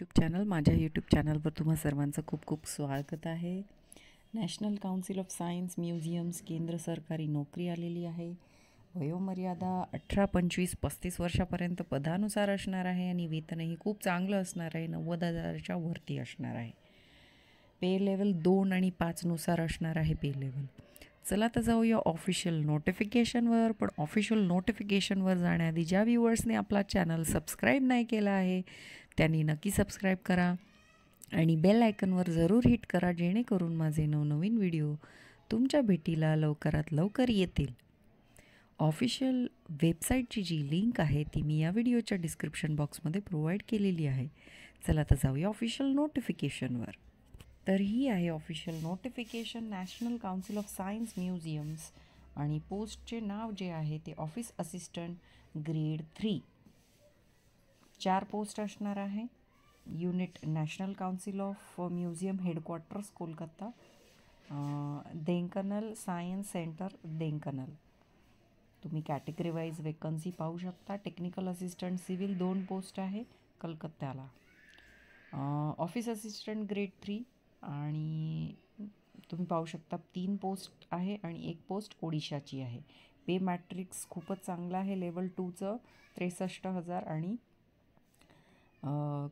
YouTube channel. माझ्या YouTube चॅनलवर तुम्हा सर्वांचं खूप खूप स्वागत आहे. National Council of science museums केंद्र सरकारी नोकरी आलेली आहे. वयोमर्यादा 18, 25, 35 वर्षापर्यंत पदानुसार असणार आहे आणि वेतनही खूप चांगलं असणार आहे. 90,000च्या वरती असणार आहे. पे लेवल 2 आणि 5 नुसार असणार आहे पे लेवल. चला तर जाऊया ऑफिशियल नोटिफिकेशनवर. पण ऑफिशियल नोटिफिकेशनवर जाण्याआधी ज्या व्ह्युअर्सने आपला चॅनल सबस्क्राईब नाही केला आहे त्यांनी नक्की सबस्क्राईब करा आणि बेल आयकनवर जरूर हिट करा, जेणेकरून माझे नवनवीन व्हिडिओ तुमच्या भेटीला लवकरात लवकर येतील. ऑफिशियल वेबसाईटची जी लिंक आहे ती मी या व्हिडिओच्या डिस्क्रिप्शन बॉक्समध्ये प्रोव्हाइड केलेली आहे. चला तर जाऊया ऑफिशियल नोटिफिकेशनवर. तर ही आहे official notification national Council of science museums आणि पोस्टचे नाव जे आहे ते ऑफिस असिस्टंट ग्रेड 3. 4 पोस्ट असणार आहे. Unit National Council of Museum headquarters Kolkata, Dhenkanal Science Centre Dhenkanal. तुम्ही कॅटेगरी वाईज वेकन्सी पाहू शकता. टेक्निकल असिस्टंट सिव्हिल 2 पोस्ट आहे कलकत्त्याला. ऑफिस असिस्टंट ग्रेड 3 आणि तुम्ही पाहू शकता 3 पोस्ट आहे आणि 1 पोस्ट ओडिशाची आहे. पे मॅट्रिक्स खूपच चांगला आहे. लेवल 2चं 63,000 आणि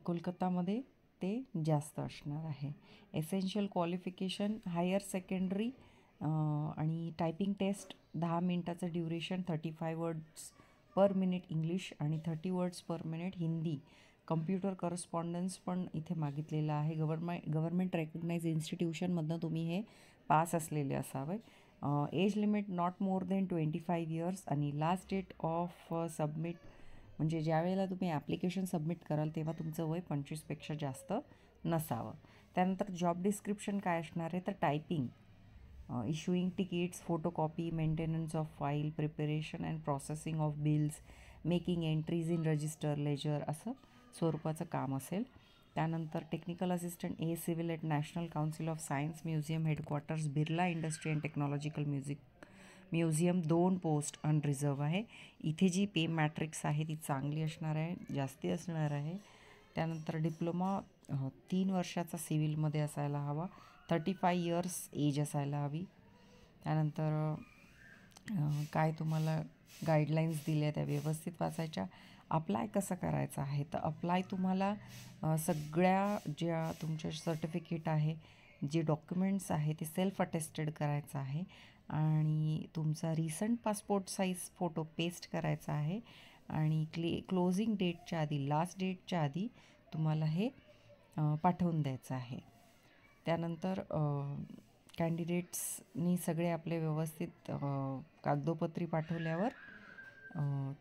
कोलकातामध्ये ते जास्त असणार आहे. एसेन्शियल क्वालिफिकेशन हायर सेकंडरी आणि टायपिंग टेस्ट 10 मिनिटाचं duration, 35 words per minute English आणि 30 words per minute Hindi. Computer correspondence पण इथे मागितलेलं आहे. गव्हर्मेंट रेकग्नाइज इन्स्टिट्यूशनमधनं तुम्ही हे पास असलेले असावे. Age limit not more than 25 years आणि लास्ट डेट ऑफ सबमिट म्हणजे ज्या वेळेला तुम्ही ॲप्लिकेशन सबमिट कराल तेव्हा तुमचं वय 25पेक्षा जास्त नसावं. त्यानंतर जॉब डिस्क्रिप्शन काय असणार आहे तर typing, issuing tickets, photocopy, maintenance of file, preparation and processing of bills, making entries in register, ledger असं स्वरूपाचं काम असेल. त्यानंतर technical assistant A civil at National Council of Science Museum headquarters Birla industry and technological museum 2 post unreserved आहे. इथे जी पे matrix आहे ती चांगली असणार आहे, जास्ती असणार आहे. त्यानंतर डिप्लोमा 3 वर्षाचा सिव्हिलमध्ये असायला हवा. 35 इयर्स एज असायला हवी. त्यानंतर काय तुम्हाला गाईडलाईन्स दिल्या त्या व्यवस्थित वाचायच्या. अप्लाय कसं करायचं आहे तर अप्लाय तुम्हाला सगळ्या ज्या तुमचे सर्टिफिकेट आहे, जे डॉक्युमेंट्स आहे ते सेल्फ अटेस्टेड करायचं आहे आणि तुमचा recent passport size photo paste करायचा आहे आणि क्लोजिंग डेटच्या आधी, लास्ट डेटच्या आधी तुम्हाला हे पाठवून द्यायचं आहे. त्यानंतर कॅन्डिडेट्सनी सगळे आपले व्यवस्थित कागदोपत्री पाठवल्यावर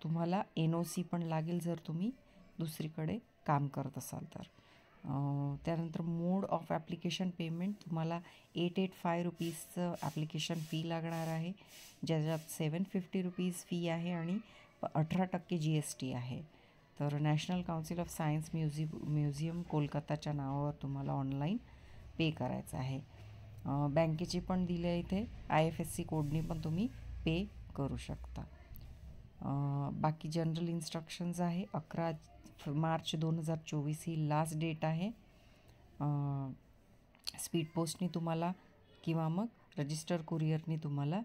तुम्हाला NOC पण लागेल जर तुम्ही दुसरीकडे काम करत असाल तर. त्यानंतर मोड ऑफ ॲप्लिकेशन पेमेंट तुम्हाला 885 रुपीजचं ॲप्लिकेशन फी लागणार आहे, ज्याच्यात 750 रुपीज फी आहे आणि 18% GST आहे. तर national Council of Science museum कोलकाताच्या नावावर तुम्हाला ऑनलाईन पे करायचं आहे. बँकेची पण दिली आहे इथे. IFSC कोडनी पण तुम्ही पे करू शकता. बाकी जनरल इन्स्ट्रक्शन्स आहे. 11 मार्च 2024 ही लास्ट डेट आहे. स्पीड पोस्टनी तुम्हाला किंवा मग रजिस्टर कुरिअरनी तुम्हाला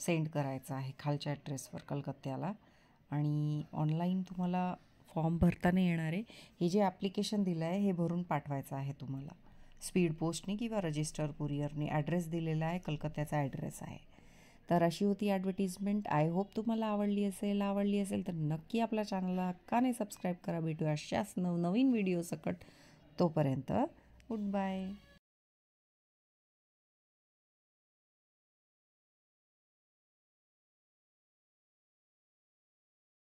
सेंड करायचं आहे खालच्या ॲड्रेसवर कलकत्त्याला. आणि ऑनलाईन तुम्हाला फॉर्म भरता नाही येणार आहे. हे जे ॲप्लिकेशन दिलं आहे हे भरून पाठवायचं आहे तुम्हाला स्पीड पोस्टनी किंवा रजिस्टर कुरिअरनी. ॲड्रेस दिलेला आहे, कलकत्त्याचा ॲड्रेस आहे. तर अशी होती ॲडव्हर्टिजमेंट. आय होप तुम्हाला आवडली असेल तर नक्की आपल्या चॅनलला हक्काने सबस्क्राईब करा. भेटूया अशाच नवनवीन व्हिडिओ सकट. तोपर्यंत गुड बाय.